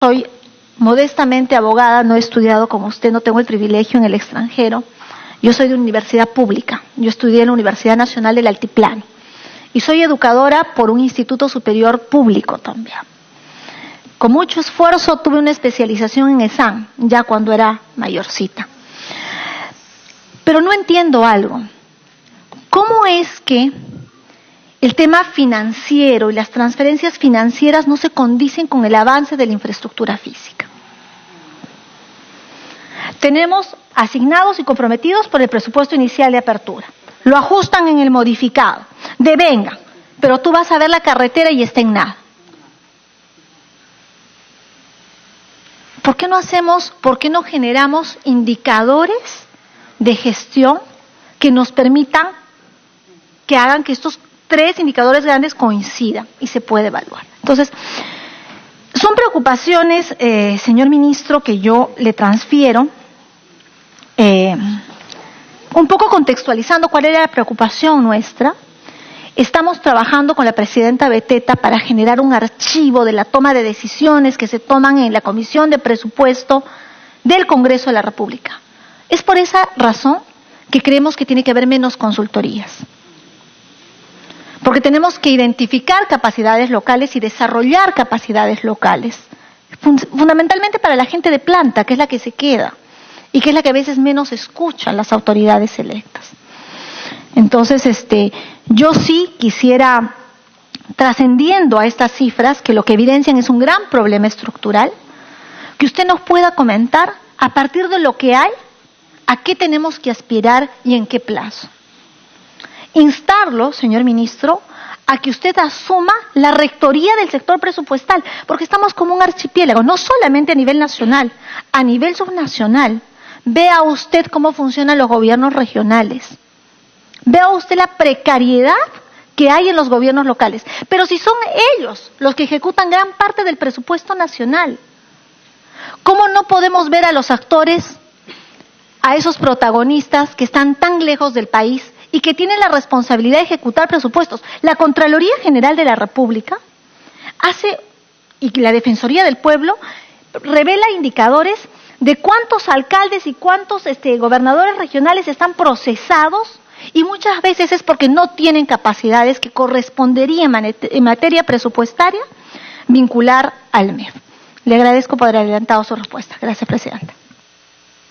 Soy modestamente abogada, no he estudiado como usted, no tengo el privilegio en el extranjero. Yo soy de universidad pública, yo estudié en la Universidad Nacional del Altiplano y soy educadora por un instituto superior público también. Con mucho esfuerzo tuve una especialización en ESAM, ya cuando era mayorcita. Pero no entiendo algo. ¿Cómo es que el tema financiero y las transferencias financieras no se condicen con el avance de la infraestructura física? Tenemos asignados y comprometidos por el presupuesto inicial de apertura. Lo ajustan en el modificado. Devengan, pero tú vas a ver la carretera y está en nada. ¿Por qué no generamos indicadores de gestión que nos permitan, que hagan que estos tres indicadores grandes coincidan y se puede evaluar? Entonces, son preocupaciones, señor ministro, que yo le transfiero, un poco contextualizando cuál era la preocupación nuestra. Estamos trabajando con la presidenta Beteta para generar un archivo de la toma de decisiones que se toman en la Comisión de Presupuesto del Congreso de la República. Es por esa razón que creemos que tiene que haber menos consultorías. Porque tenemos que identificar capacidades locales y desarrollar capacidades locales. Fundamentalmente para la gente de planta, que es la que se queda y que es la que a veces menos escuchan las autoridades electas. Entonces, yo sí quisiera, trascendiendo a estas cifras, que lo que evidencian es un gran problema estructural, que usted nos pueda comentar, a partir de lo que hay, a qué tenemos que aspirar y en qué plazo. Instarlo, señor ministro, a que usted asuma la rectoría del sector presupuestal, porque estamos como un archipiélago, no solamente a nivel nacional, a nivel subnacional. Vea usted cómo funcionan los gobiernos regionales. Vea usted la precariedad que hay en los gobiernos locales. Pero si son ellos los que ejecutan gran parte del presupuesto nacional, ¿cómo no podemos ver a los actores, a esos protagonistas que están tan lejos del país y que tienen la responsabilidad de ejecutar presupuestos? La Contraloría General de la República y la Defensoría del Pueblo revela indicadores de cuántos alcaldes y cuántos gobernadores regionales están procesados, y muchas veces es porque no tienen capacidades que corresponderían en materia presupuestaria vincular al MEF. Le agradezco por haber adelantado su respuesta. Gracias, presidenta.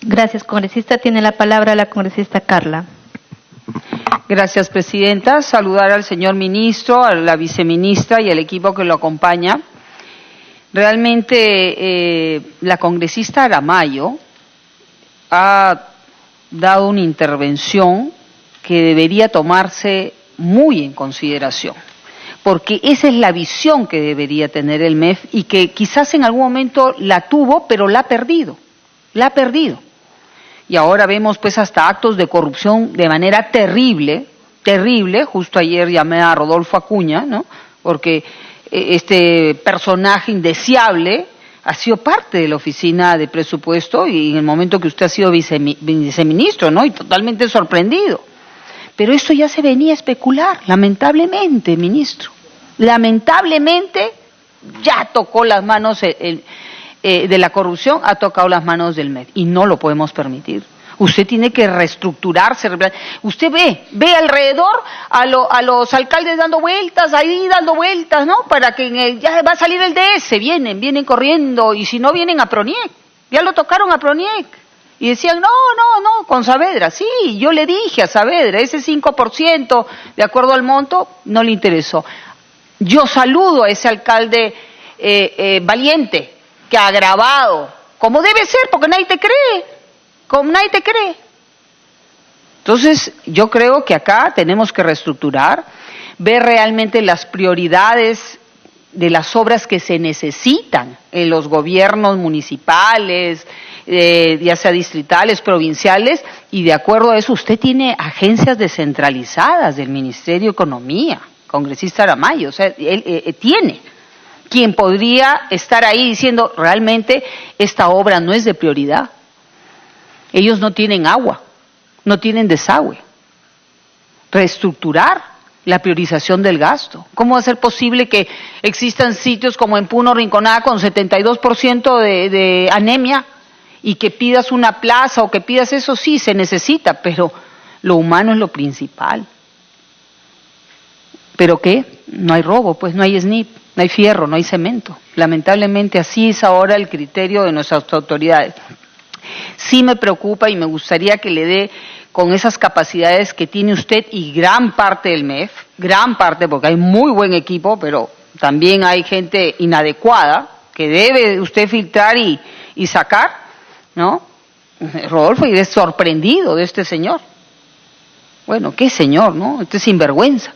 Gracias, congresista. Tiene la palabra la congresista Carla. Gracias, presidenta. Saludar al señor ministro, a la viceministra y al equipo que lo acompaña. Realmente la congresista Aramayo ha dado una intervención que debería tomarse muy en consideración, porque esa es la visión que debería tener el MEF y que quizás en algún momento la tuvo, pero la ha perdido. Y ahora vemos pues hasta actos de corrupción de manera terrible. Justo ayer llamé a Rodolfo Acuña, ¿no? Porque este personaje indeseable ha sido parte de la oficina de presupuesto y en el momento que usted ha sido viceministro, ¿no? Y totalmente sorprendido. Pero esto ya se venía a especular, lamentablemente, ministro. Lamentablemente ya tocó las manos de la corrupción, ha tocado las manos del MEF y no lo podemos permitir. Usted tiene que reestructurarse. Usted ve alrededor a los alcaldes dando vueltas, ¿no? Para que ya va a salir el DS, vienen corriendo, y si no vienen a Proniec, ya lo tocaron a Proniec. Y decían, no, con Saavedra. Sí, yo le dije a Saavedra, ese 5%, de acuerdo al monto, no le interesó. Yo saludo a ese alcalde valiente, que ha agravado, como debe ser, porque nadie te cree. Entonces, yo creo que acá tenemos que reestructurar, ver realmente las prioridades de las obras que se necesitan en los gobiernos municipales, ya sea distritales, provinciales, y de acuerdo a eso usted tiene agencias descentralizadas del Ministerio de Economía, congresista Aramayo, o sea, él tiene quien podría estar ahí diciendo, realmente esta obra no es de prioridad. Ellos no tienen agua, no tienen desagüe. Reestructurar la priorización del gasto. ¿Cómo va a ser posible que existan sitios como en Puno, Rinconada, con 72% de anemia y que pidas una plaza o que pidas eso? Sí, se necesita, pero lo humano es lo principal. ¿Pero qué? No hay robo, pues no hay SNIP, no hay fierro, no hay cemento. Lamentablemente así es ahora el criterio de nuestras autoridades. Sí me preocupa y me gustaría que le dé con esas capacidades que tiene usted y gran parte del MEF, gran parte, porque hay muy buen equipo, pero también hay gente inadecuada que debe usted filtrar y sacar, ¿no? Rodolfo, y es sorprendido de este señor. Bueno, ¿qué señor, no? Este es sinvergüenza.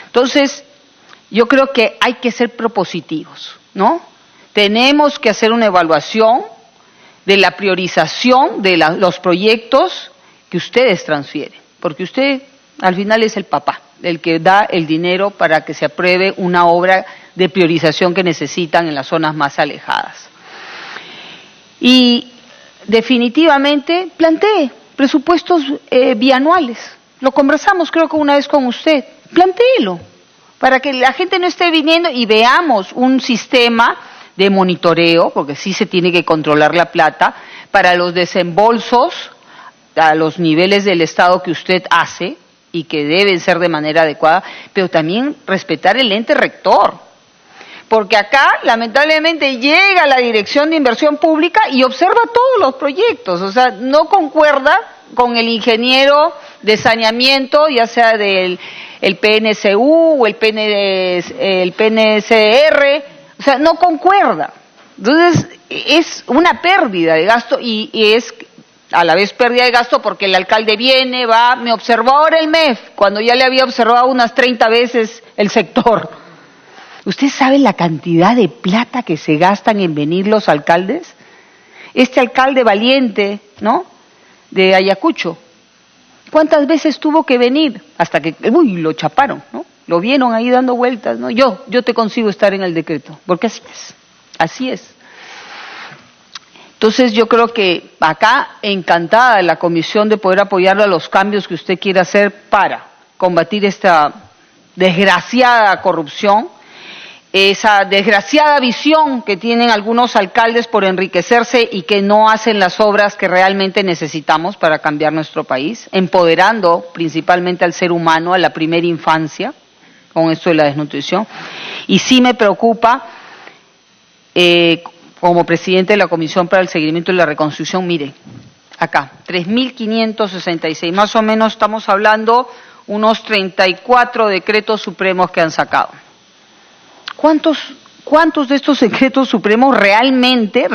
Entonces, yo creo que hay que ser propositivos, ¿no? Tenemos que hacer una evaluación de la priorización de los proyectos que ustedes transfieren, porque usted al final es el papá, el que da el dinero para que se apruebe una obra de priorización que necesitan en las zonas más alejadas. Y definitivamente plantee presupuestos bianuales. Lo conversamos creo que una vez con usted. Plantéelo, para que la gente no esté viniendo y veamos un sistema de monitoreo, porque sí se tiene que controlar la plata, para los desembolsos a los niveles del Estado que usted hace y que deben ser de manera adecuada, pero también respetar el ente rector. Porque acá, lamentablemente, llega la Dirección de Inversión Pública y observa todos los proyectos, o sea, no concuerda con el ingeniero de saneamiento, ya sea del el PNCU o el PNCR, o sea, no concuerda. Entonces, es una pérdida de gasto y es a la vez pérdida de gasto porque el alcalde viene, va, me observó ahora el MEF, cuando ya le había observado unas 30 veces el sector. ¿Usted sabe la cantidad de plata que se gastan en venir los alcaldes? Este alcalde valiente, ¿no?, de Ayacucho, ¿cuántas veces tuvo que venir? Hasta que, lo chaparon, ¿no? Lo vieron ahí dando vueltas, ¿no? Yo te consigo estar en el decreto, porque así es. Entonces yo creo que acá, encantada la comisión de poder apoyarle a los cambios que usted quiera hacer para combatir esta desgraciada corrupción, esa desgraciada visión que tienen algunos alcaldes por enriquecerse y que no hacen las obras que realmente necesitamos para cambiar nuestro país, empoderando principalmente al ser humano, a la primera infancia, con esto de la desnutrición. Y sí me preocupa, como presidente de la Comisión para el Seguimiento de la Reconstrucción, mire, acá, 3.566, más o menos estamos hablando unos 34 decretos supremos que han sacado. ¿Cuántos de estos decretos supremos realmente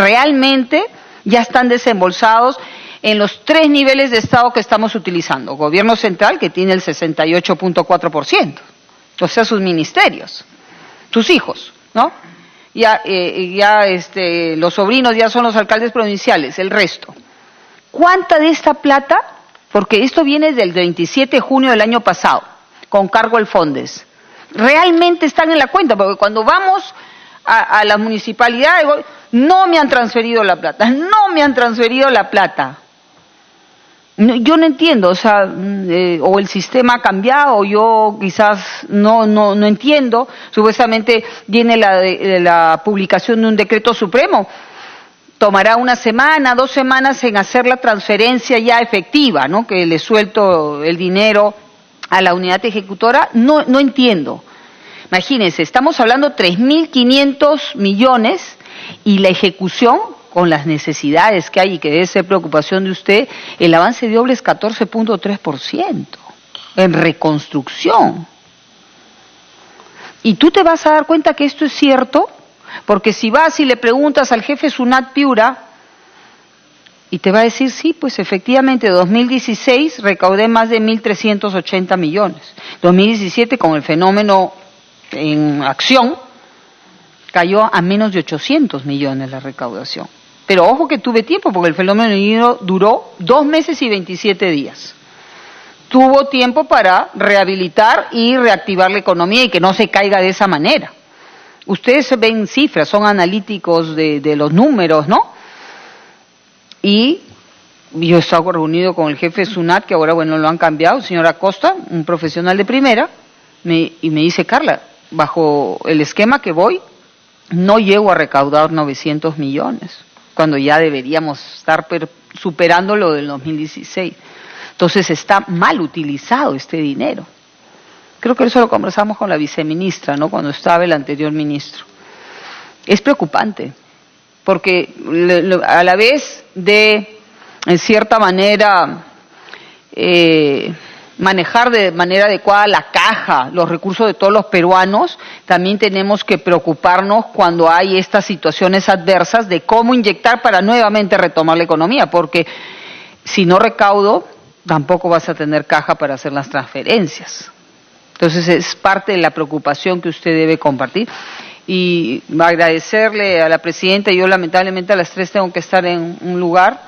ya están desembolsados en los 3 niveles de Estado que estamos utilizando? Gobierno central, que tiene el 68.4%, o sea, sus ministerios, sus hijos, ¿no? Los sobrinos ya son los alcaldes provinciales, el resto. ¿Cuánta de esta plata? Porque esto viene del 27 de junio del año pasado, con cargo al Fondes. Realmente están en la cuenta, porque cuando vamos a las municipalidades, no me han transferido la plata, Yo no entiendo, o sea, o el sistema ha cambiado, o yo quizás no entiendo. Supuestamente viene la publicación de un decreto supremo, tomará 1 semana, 2 semanas en hacer la transferencia ya efectiva, ¿no?, que le suelto el dinero a la unidad ejecutora. No entiendo. Imagínense, estamos hablando 3.500 millones y la ejecución, con las necesidades que hay y que debe ser preocupación de usted, el avance de obra es 14.3% en reconstrucción. Y tú te vas a dar cuenta que esto es cierto, porque si vas y le preguntas al jefe SUNAT Piura, y te va a decir, sí, pues efectivamente, 2016 recaudé más de 1.380 millones. 2017, con el fenómeno en acción, cayó a menos de 800 millones la recaudación. Pero ojo que tuve tiempo, porque el fenómeno duró 2 meses y 27 días. Tuvo tiempo para rehabilitar y reactivar la economía y que no se caiga de esa manera. Ustedes ven cifras, son analíticos de los números, ¿no? Y yo he estado reunido con el jefe SUNAT, que ahora, bueno, lo han cambiado, el señor Acosta, un profesional de primera, y me dice, Carla, bajo el esquema que voy, no llego a recaudar 900 millones, cuando ya deberíamos estar superando lo del 2016. Entonces está mal utilizado este dinero. Creo que eso lo conversamos con la viceministra, ¿no?, cuando estaba el anterior ministro. Es preocupante, porque a la vez de, en cierta manera, manejar de manera adecuada la caja, los recursos de todos los peruanos, también tenemos que preocuparnos cuando hay estas situaciones adversas de cómo inyectar para nuevamente retomar la economía, porque si no recaudo, tampoco vas a tener caja para hacer las transferencias. Entonces es parte de la preocupación que usted debe compartir. Y agradecerle a la presidenta, yo lamentablemente a las 3 tengo que estar en un lugar,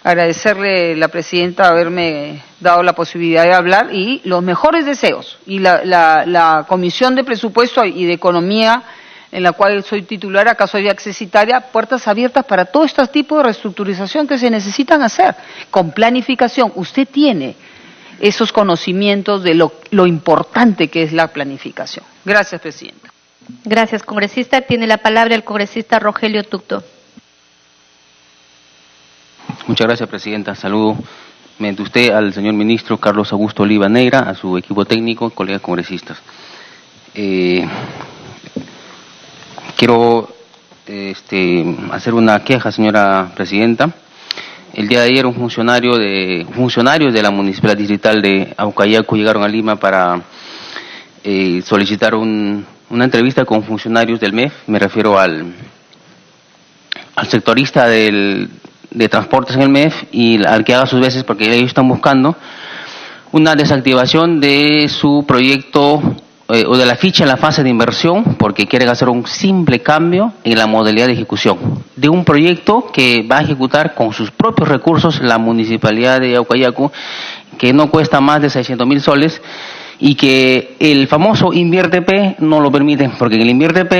agradecerle a la presidenta haberme dado la posibilidad de hablar y los mejores deseos. Y la Comisión de Presupuesto y de Economía, en la cual soy titular, acá soy accesitaria, puertas abiertas para todo este tipo de reestructurización que se necesitan hacer, con planificación. Usted tiene esos conocimientos de lo importante que es la planificación. Gracias, presidenta. Gracias, congresista. Tiene la palabra el congresista Rogelio Tucto. Muchas gracias, presidenta. Saludo mediante usted al señor ministro Carlos Augusto Oliva Neira, a su equipo técnico, colegas congresistas. Quiero hacer una queja, señora presidenta. El día de ayer funcionarios de la Municipalidad Distrital de Aucayacu llegaron a Lima para solicitar una entrevista con funcionarios del MEF. Me refiero al sectorista de transportes en el MEF y al que haga sus veces, porque ellos están buscando una desactivación de su proyecto o de la ficha en la fase de inversión, porque quieren hacer un simple cambio en la modalidad de ejecución de un proyecto que va a ejecutar con sus propios recursos la Municipalidad de Aucayacu, que no cuesta más de 600.000 soles, y que el famoso InvierTP no lo permite, porque en el InvierTP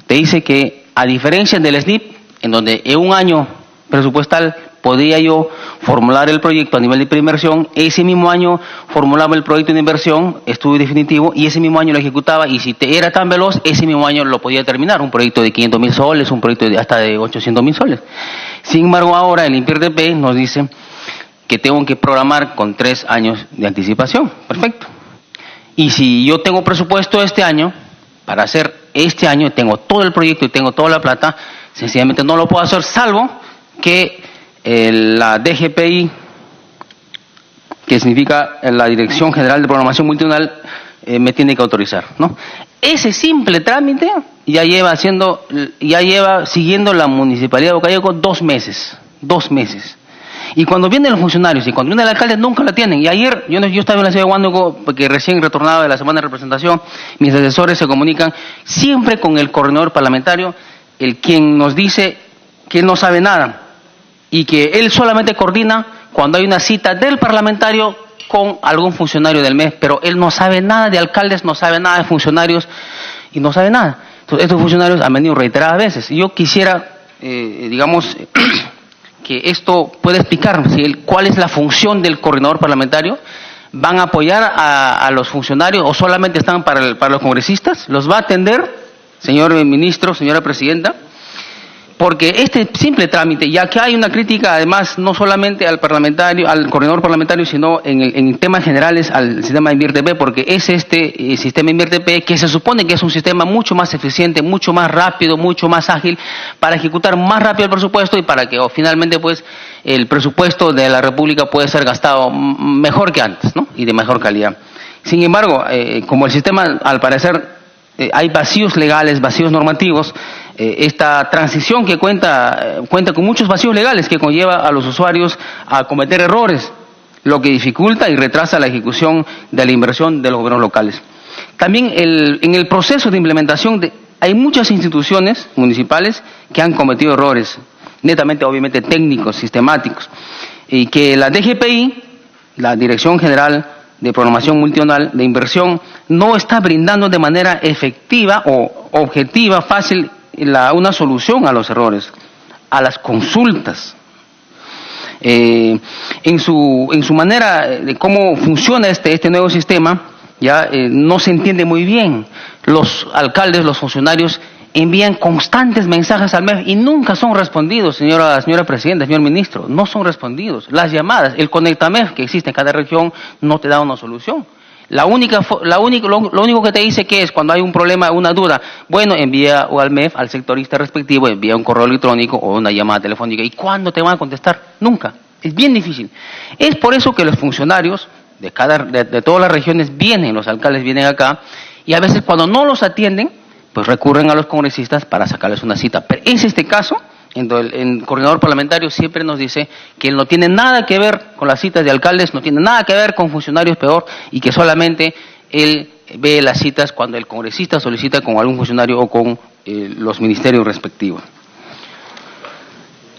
te dice que, a diferencia del SNIP, en donde en un año presupuestal podía yo formular el proyecto a nivel de preinversión, ese mismo año formulaba el proyecto de inversión, estudio definitivo, y ese mismo año lo ejecutaba, y si era tan veloz, ese mismo año lo podía terminar, un proyecto de 500.000 soles, un proyecto hasta de 800.000 soles. Sin embargo, ahora el InvierTP nos dice que tengo que programar con 3 años de anticipación. Perfecto. Y si yo tengo presupuesto este año, para hacer este año, tengo todo el proyecto y tengo toda la plata, sencillamente no lo puedo hacer, salvo que la DGPI, que significa la Dirección General de Programación Multianual, me tiene que autorizar, ¿no? Ese simple trámite ya lleva siguiendo la Municipalidad de Aucayacu 2 meses. Y cuando vienen los funcionarios y cuando viene el alcalde, nunca la tienen. Y ayer, yo estaba en la ciudad de Huánuco, porque recién retornaba de la semana de representación, mis asesores se comunican siempre con el coordinador parlamentario, quien nos dice que él no sabe nada y que él solamente coordina cuando hay una cita del parlamentario con algún funcionario del MEF, pero él no sabe nada de alcaldes, no sabe nada de funcionarios y no sabe nada. Entonces, estos funcionarios han venido reiteradas veces. Yo quisiera, que esto pueda explicar cuál es la función del coordinador parlamentario. ¿Van a apoyar a los funcionarios o solamente están para los congresistas? ¿Los va a atender, señor ministro, señora presidenta? Porque este simple trámite, ya que hay una crítica además no solamente al coordinador parlamentario, sino en temas generales al sistema de InvierTP, porque es sistema InvierTP que se supone que es un sistema mucho más eficiente, mucho más rápido, mucho más ágil, para ejecutar más rápido el presupuesto y para que finalmente pues el presupuesto de la República pueda ser gastado mejor que antes, ¿no? Y de mejor calidad. Sin embargo, como el sistema al parecer hay vacíos legales, vacíos normativos, esta transición que cuenta con muchos vacíos legales que conlleva a los usuarios a cometer errores, lo que dificulta y retrasa la ejecución de la inversión de los gobiernos locales. También en el proceso de implementación hay muchas instituciones municipales que han cometido errores, netamente obviamente técnicos, sistemáticos, y que la DGPI, la Dirección General de Programación Multianual de Inversión, no está brindando de manera efectiva o objetiva, fácil, una solución a los errores, a las consultas. En su manera de cómo funciona este nuevo sistema, ya no se entiende muy bien. Los alcaldes, los funcionarios envían constantes mensajes al MEF y nunca son respondidos, señora presidenta, señor ministro, no son respondidos. Las llamadas, el Conectamef que existe en cada región no te da una solución. Lo único que te dice que es cuando hay un problema, una duda, bueno, envía o al MEF, al sectorista respectivo, envía un correo electrónico o una llamada telefónica. ¿Y cuándo te van a contestar? Nunca. Es bien difícil. Es por eso que los funcionarios de todas las regiones vienen, los alcaldes vienen acá, y a veces cuando no los atienden, pues recurren a los congresistas para sacarles una cita. Pero es este caso, el coordinador parlamentario siempre nos dice que él no tiene nada que ver con las citas de alcaldes, no tiene nada que ver con funcionarios peor, y que solamente él ve las citas cuando el congresista solicita con algún funcionario o con los ministerios respectivos.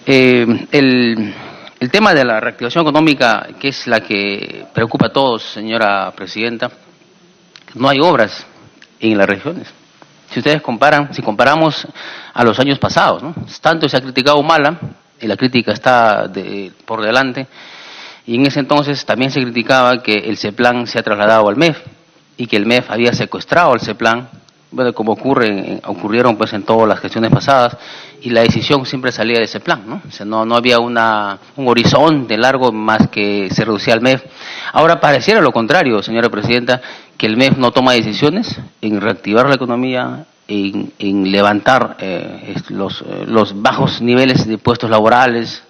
El tema de la reactivación económica, que es la que preocupa a todos, señora presidenta, no hay obras en las regiones. Si ustedes si comparamos a los años pasados, ¿no? Tanto se ha criticado Humala, y la crítica está por delante, y en ese entonces también se criticaba que el CEPLAN se ha trasladado al MEF, y que el MEF había secuestrado al CEPLAN, bueno, como ocurrieron pues en todas las gestiones pasadas, y la decisión siempre salía de ese plan, ¿no? O sea, no había un horizonte largo más que se reducía al MEF. Ahora pareciera lo contrario, señora presidenta, que el MEF no toma decisiones en reactivar la economía, en levantar los bajos niveles de puestos laborales,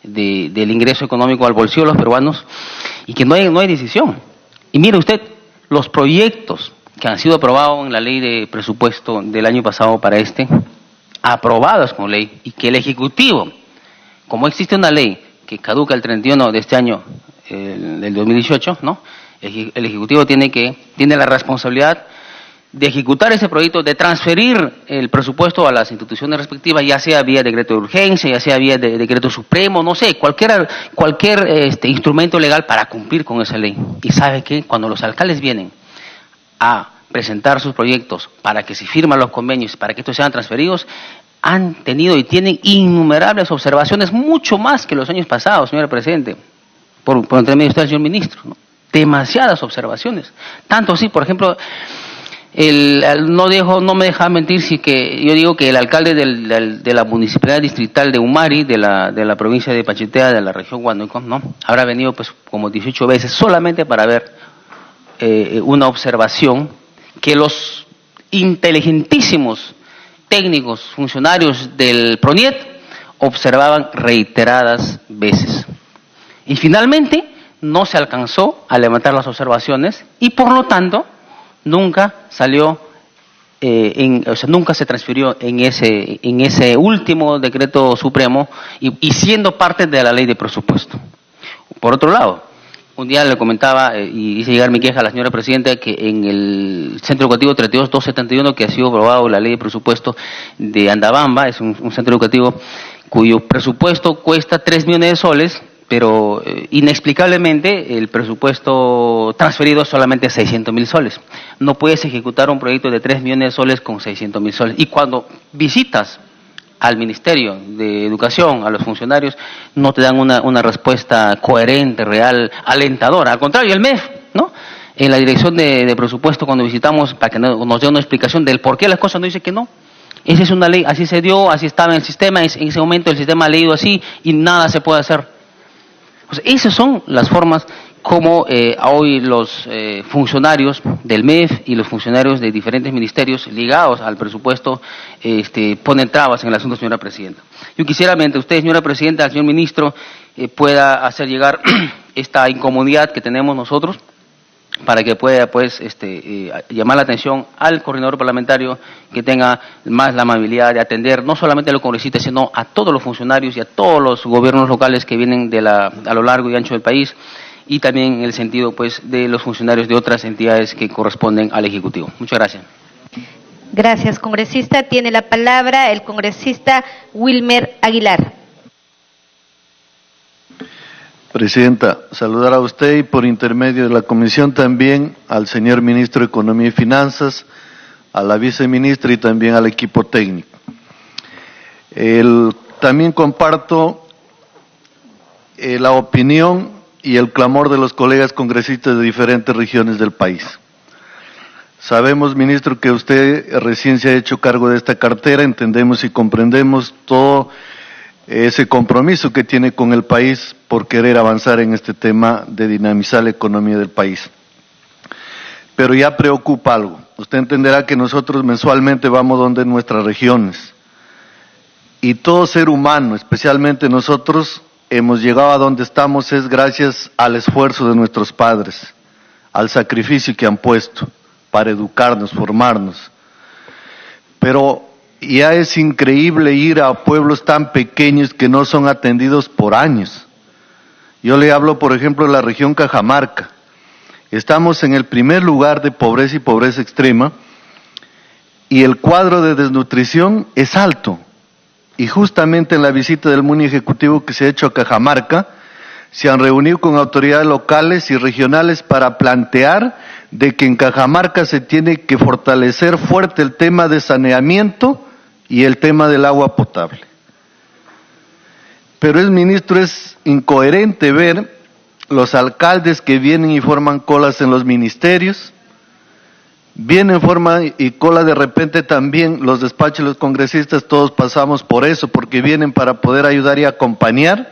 del ingreso económico al bolsillo de los peruanos, y que no hay decisión. Y mire usted, los proyectos que han sido aprobados en la ley de presupuesto del año pasado para aprobados con ley, y que el Ejecutivo, como existe una ley que caduca el 31 de este año, del 2018, ¿no? El Ejecutivo tiene la responsabilidad de ejecutar ese proyecto, de transferir el presupuesto a las instituciones respectivas, ya sea vía decreto de urgencia, ya sea vía de decreto supremo, no sé, cualquier instrumento legal para cumplir con esa ley. Y sabe que cuando los alcaldes vienen a presentar sus proyectos para que se firman los convenios, para que estos sean transferidos, han tenido y tienen innumerables observaciones, mucho más que los años pasados, señora Presidente, por entre medio de usted, señor Ministro, ¿no? Demasiadas observaciones. Tanto así, por ejemplo, no me deja mentir si que yo digo que el alcalde de la municipalidad distrital de Umari, de la provincia de Pachitea, de la región Huánuco, ¿no? Habrá venido pues como 18 veces solamente para ver una observación que los inteligentísimos técnicos, funcionarios del PRONIET observaban reiteradas veces. Y finalmente no se alcanzó a levantar las observaciones y por lo tanto nunca salió, nunca se transfirió en ese último decreto supremo y siendo parte de la ley de presupuesto. Por otro lado, un día le comentaba y hice llegar mi queja a la señora presidenta que en el Centro Educativo 32271, que ha sido aprobado la ley de presupuesto de Andabamba, es un centro educativo cuyo presupuesto cuesta 3 millones de soles, pero inexplicablemente el presupuesto transferido es solamente 600.000 soles. No puedes ejecutar un proyecto de 3 millones de soles con 600.000 soles. Y cuando visitas al Ministerio de Educación, a los funcionarios, no te dan una respuesta coherente, real, alentadora. Al contrario, el MEF, ¿no? En la dirección de presupuesto, cuando visitamos, para que nos dé una explicación del por qué las cosas, nos dice que no. Esa es una ley, así se dio, así estaba en el sistema, en ese momento el sistema ha leído así y nada se puede hacer. O sea, esas son las formas como hoy los funcionarios del MEF y los funcionarios de diferentes ministerios ligados al presupuesto ponen trabas en el asunto, señora presidenta. Yo quisiera, mediante usted, señora presidenta, al señor ministro, pueda hacer llegar esta incomodidad que tenemos nosotros, para que pueda pues llamar la atención al coordinador parlamentario, que tenga más la amabilidad de atender no solamente a los congresistas, sino a todos los funcionarios y a todos los gobiernos locales que vienen a lo largo y ancho del país, y también en el sentido pues de los funcionarios de otras entidades que corresponden al Ejecutivo. Muchas gracias. Gracias, congresista. Tiene la palabra el congresista Wilmer Aguilar. Presidenta, saludar a usted y por intermedio de la comisión también al señor ministro de Economía y Finanzas, a la viceministra y también al equipo técnico. También comparto la opinión y el clamor de los colegas congresistas de diferentes regiones del país. Sabemos, ministro, que usted recién se ha hecho cargo de esta cartera, entendemos y comprendemos todo ese compromiso que tiene con el país por querer avanzar en este tema de dinamizar la economía del país. Pero ya preocupa algo. Usted entenderá que nosotros mensualmente vamos donde nuestras regiones. Y todo ser humano, especialmente nosotros, hemos llegado a donde estamos es gracias al esfuerzo de nuestros padres, al sacrificio que han puesto para educarnos, formarnos. Pero ya es increíble ir a pueblos tan pequeños que no son atendidos por años. Yo le hablo, por ejemplo, de la región Cajamarca. Estamos en el primer lugar de pobreza y pobreza extrema, y el cuadro de desnutrición es alto. Y justamente en la visita del MUNI Ejecutivo que se ha hecho a Cajamarca, se han reunido con autoridades locales y regionales para plantear de que en Cajamarca se tiene que fortalecer fuerte el tema de saneamiento y el tema del agua potable. Pero ministro, es incoherente ver los alcaldes que vienen y forman colas en los ministerios, vienen, forman y cola de repente también los despachos de los congresistas, todos pasamos por eso, porque vienen para poder ayudar y acompañar.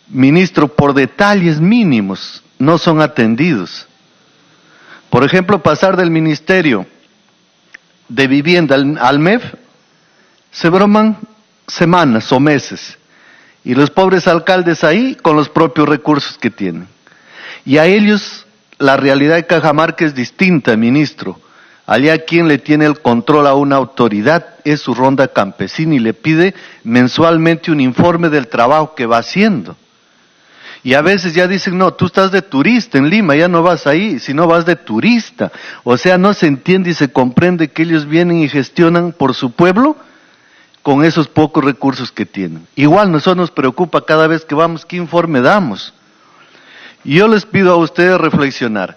Ministro, por detalles mínimos no son atendidos. Por ejemplo, pasar del Ministerio de Vivienda al MEF, se broman semanas o meses, y los pobres alcaldes ahí con los propios recursos que tienen. Y a ellos la realidad de Cajamarca es distinta, ministro. Allá quien le tiene el control a una autoridad es su ronda campesina y le pide mensualmente un informe del trabajo que va haciendo. Y a veces ya dicen, no, tú estás de turista en Lima, ya no vas ahí, sino vas de turista. O sea, no se entiende y se comprende que ellos vienen y gestionan por su pueblo con esos pocos recursos que tienen. Igual nosotros nos preocupa cada vez que vamos, ¿qué informe damos? Y yo les pido a ustedes reflexionar.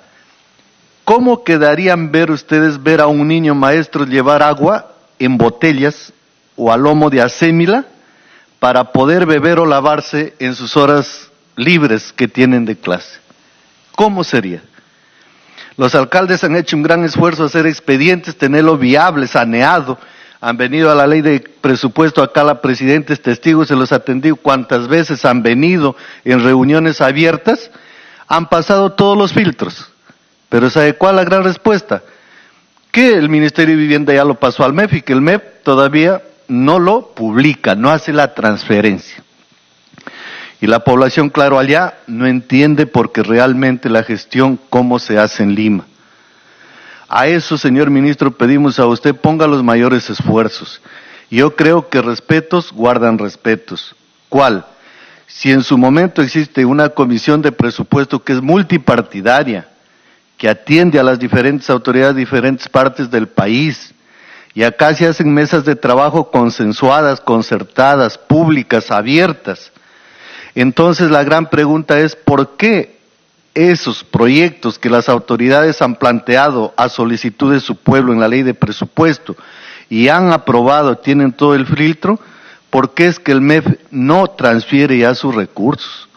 ¿Cómo quedarían ustedes ver a un niño maestro llevar agua en botellas o a lomo de acémila para poder beber o lavarse en sus horas libres que tienen de clase? ¿Cómo sería? Los alcaldes han hecho un gran esfuerzo a hacer expedientes, tenerlo viable, saneado. Han venido a la ley de presupuesto, acá la presidenta es testigo, se los ha atendido cuántas veces han venido en reuniones abiertas, han pasado todos los filtros. Pero ¿sabe cuál es la gran respuesta? Que el Ministerio de Vivienda ya lo pasó al MEF y que el MEF todavía no lo publica, no hace la transferencia. Y la población, claro, allá no entiende porque realmente la gestión cómo se hace en Lima. A eso, señor ministro, pedimos a usted ponga los mayores esfuerzos. Yo creo que respetos guardan respetos. ¿Cuál? Si en su momento existe una comisión de presupuesto que es multipartidaria, que atiende a las diferentes autoridades de diferentes partes del país, y acá se hacen mesas de trabajo consensuadas, concertadas, públicas, abiertas, entonces la gran pregunta es ¿por qué esos proyectos que las autoridades han planteado a solicitud de su pueblo en la ley de presupuesto y han aprobado, tienen todo el filtro, por qué es que el MEF no transfiere ya sus recursos?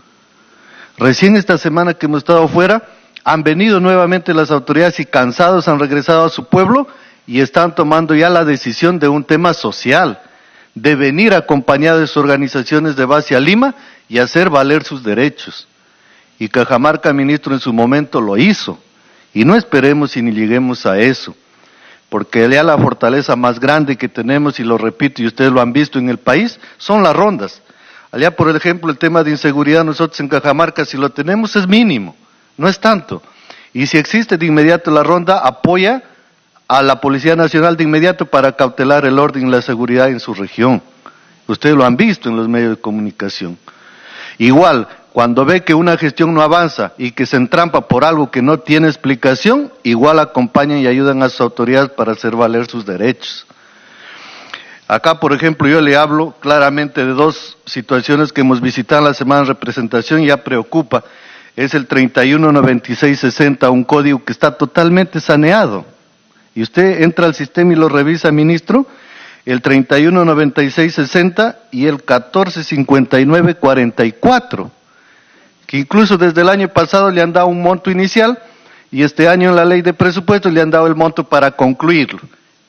Recién esta semana que hemos estado fuera, han venido nuevamente las autoridades y cansados han regresado a su pueblo y están tomando ya la decisión de un tema social, de venir acompañados de sus organizaciones de base a Lima y hacer valer sus derechos. Y Cajamarca, ministro, en su momento lo hizo. Y no esperemos y ni lleguemos a eso, porque ya la fortaleza más grande que tenemos, y lo repito, y ustedes lo han visto en el país, son las rondas. Allá, por ejemplo, el tema de inseguridad, nosotros en Cajamarca, si lo tenemos, es mínimo, no es tanto. Y si existe de inmediato la ronda, apoya a la Policía Nacional de inmediato para cautelar el orden y la seguridad en su región. Ustedes lo han visto en los medios de comunicación. Igual, cuando ve que una gestión no avanza y que se entrampa por algo que no tiene explicación, igual acompañan y ayudan a sus autoridades para hacer valer sus derechos. Acá, por ejemplo, yo le hablo claramente de dos situaciones que hemos visitado en la semana de representación y ya preocupa. Es el 319660, un código que está totalmente saneado. Y usted entra al sistema y lo revisa, ministro, el 319660 y el 145944, que incluso desde el año pasado le han dado un monto inicial y este año en la ley de presupuestos le han dado el monto para concluirlo,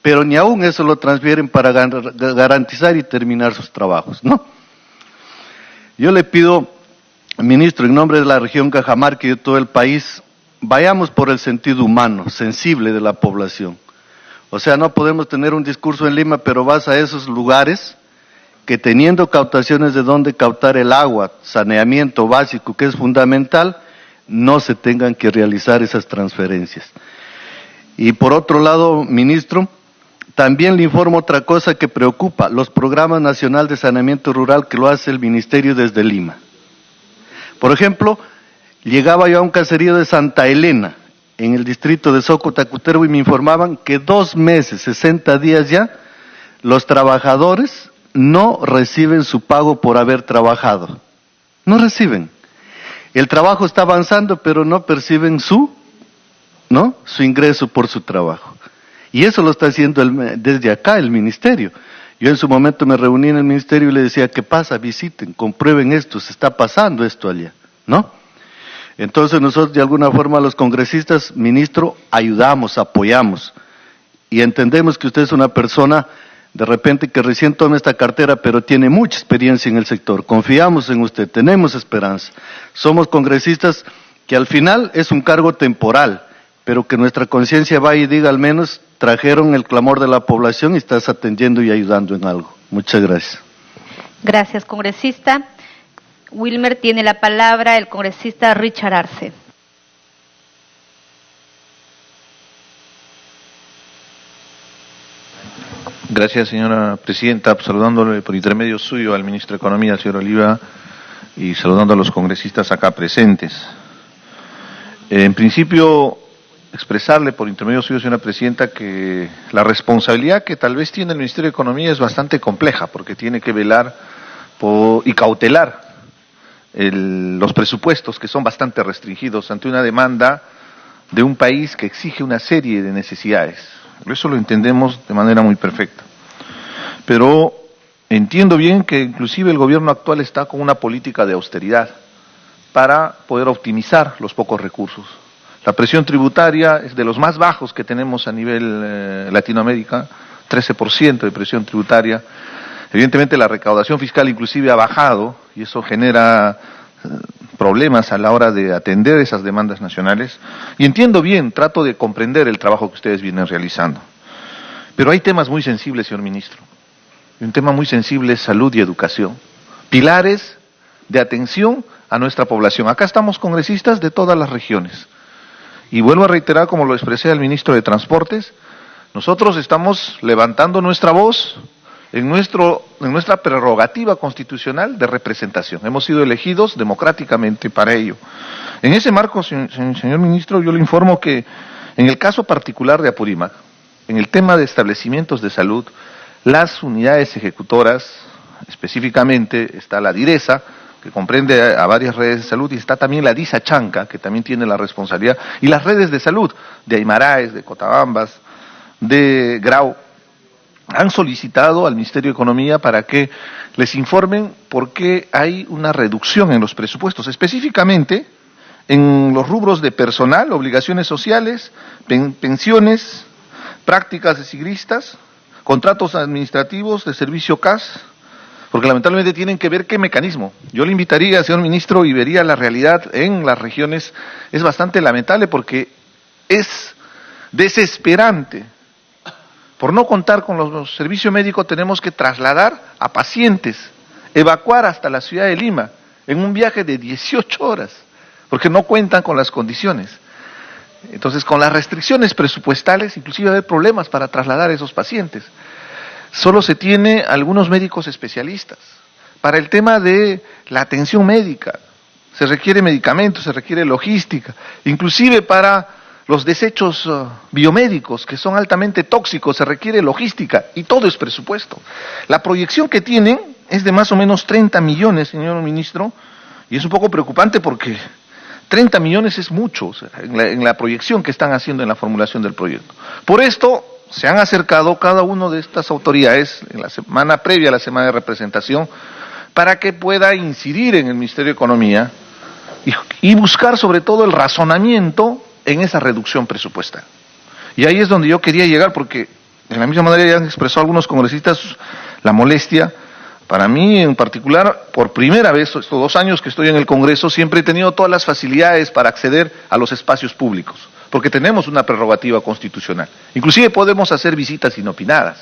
pero ni aún eso lo transfieren para garantizar y terminar sus trabajos, ¿no? Yo le pido, ministro, en nombre de la región Cajamarca y de todo el país, vayamos por el sentido humano, sensible de la población. O sea, no podemos tener un discurso en Lima, pero vas a esos lugares que teniendo cautaciones de dónde cautar el agua, saneamiento básico, que es fundamental, no se tengan que realizar esas transferencias. Y por otro lado, ministro, también le informo otra cosa que preocupa, los programas nacional de saneamiento rural que lo hace el ministerio desde Lima. Por ejemplo, llegaba yo a un caserío de Santa Elena, en el distrito de Soco-Tacutervo, y me informaban que 2 meses, 60 días ya, los trabajadores no reciben su pago por haber trabajado. No reciben. El trabajo está avanzando, pero no perciben su ingreso por su trabajo. Y eso lo está haciendo desde acá el ministerio. Yo en su momento me reuní en el ministerio y le decía, ¿qué pasa? Visiten, comprueben esto, se está pasando esto allá, ¿no? Entonces nosotros de alguna forma los congresistas, ministro, ayudamos, apoyamos y entendemos que usted es una persona de repente que recién toma esta cartera, pero tiene mucha experiencia en el sector. Confiamos en usted, tenemos esperanza. Somos congresistas que al final es un cargo temporal, pero que nuestra conciencia vaya y diga al menos trajeron el clamor de la población y estás atendiendo y ayudando en algo. Muchas gracias. Gracias, congresista. Wilmer, tiene la palabra el congresista Richard Arce. Gracias, señora presidenta. Saludándole por intermedio suyo al ministro de Economía, señor Oliva, y saludando a los congresistas acá presentes. En principio, expresarle por intermedio suyo, señora presidenta, que la responsabilidad que tal vez tiene el Ministerio de Economía es bastante compleja, porque tiene que velar y cautelar los presupuestos, que son bastante restringidos ante una demanda de un país que exige una serie de necesidades. Eso lo entendemos de manera muy perfecta. Pero entiendo bien que inclusive el gobierno actual está con una política de austeridad para poder optimizar los pocos recursos. La presión tributaria es de los más bajos que tenemos a nivel Latinoamérica, 13% de presión tributaria. Evidentemente la recaudación fiscal inclusive ha bajado y eso genera problemas a la hora de atender esas demandas nacionales. Y entiendo bien, trato de comprender el trabajo que ustedes vienen realizando. Pero hay temas muy sensibles, señor ministro. Y un tema muy sensible es salud y educación. Pilares de atención a nuestra población. Acá estamos congresistas de todas las regiones. Y vuelvo a reiterar, como lo expresé al ministro de Transportes, nosotros estamos levantando nuestra voz en nuestra prerrogativa constitucional de representación. Hemos sido elegidos democráticamente para ello. En ese marco, señor ministro, yo le informo que en el caso particular de Apurímac, en el tema de establecimientos de salud, las unidades ejecutoras, específicamente está la DIRESA, que comprende a varias redes de salud, y está también la DISA Chanca, que también tiene la responsabilidad, y las redes de salud de Aymaraes, de Cotabambas, de Grau, han solicitado al Ministerio de Economía para que les informen por qué hay una reducción en los presupuestos, específicamente en los rubros de personal, obligaciones sociales, pensiones, prácticas de sigristas, contratos administrativos de servicio CAS, porque lamentablemente tienen que ver qué mecanismo. Yo le invitaría, señor ministro, y vería la realidad en las regiones. Es bastante lamentable porque es desesperante. Por no contar con los servicios médicos tenemos que trasladar a pacientes, evacuar hasta la ciudad de Lima en un viaje de 18 horas, porque no cuentan con las condiciones. Entonces, con las restricciones presupuestales, inclusive hay problemas para trasladar a esos pacientes. Solo se tiene algunos médicos especialistas. Para el tema de la atención médica, se requiere medicamentos, se requiere logística, inclusive para los desechos biomédicos, que son altamente tóxicos, se requiere logística, y todo es presupuesto. La proyección que tienen es de más o menos 30 millones, señor ministro, y es un poco preocupante porque 30 millones es mucho, o sea, en la proyección que están haciendo en la formulación del proyecto. Por esto se han acercado cada una de estas autoridades en la semana previa a la semana de representación para que pueda incidir en el Ministerio de Economía y buscar sobre todo el razonamiento en esa reducción presupuestal. Y ahí es donde yo quería llegar, porque de la misma manera ya han expresado algunos congresistas la molestia. Para mí en particular, por primera vez, estos 2 años que estoy en el Congreso, siempre he tenido todas las facilidades para acceder a los espacios públicos, porque tenemos una prerrogativa constitucional. Inclusive podemos hacer visitas inopinadas.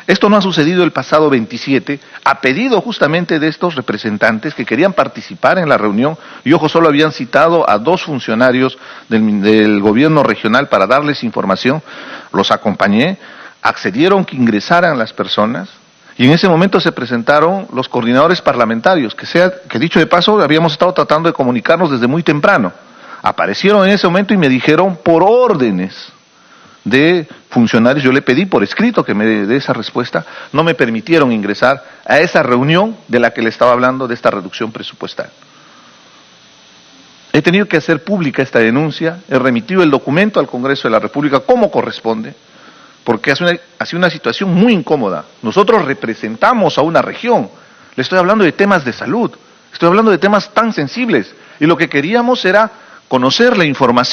Esto no ha sucedido el pasado 27, a pedido justamente de estos representantes que querían participar en la reunión, y ojo, solo habían citado a 2 funcionarios del gobierno regional para darles información. Los acompañé, accedieron que ingresaran las personas, y en ese momento se presentaron los coordinadores parlamentarios, que dicho de paso, habíamos estado tratando de comunicarnos desde muy temprano. Aparecieron en ese momento y me dijeron por órdenes de funcionarios, yo le pedí por escrito que me dé esa respuesta, no me permitieron ingresar a esa reunión de la que le estaba hablando, de esta reducción presupuestal. He tenido que hacer pública esta denuncia, he remitido el documento al Congreso de la República como corresponde, porque ha sido una situación muy incómoda. Nosotros representamos a una región, le estoy hablando de temas de salud, estoy hablando de temas tan sensibles, y lo que queríamos era conocer la información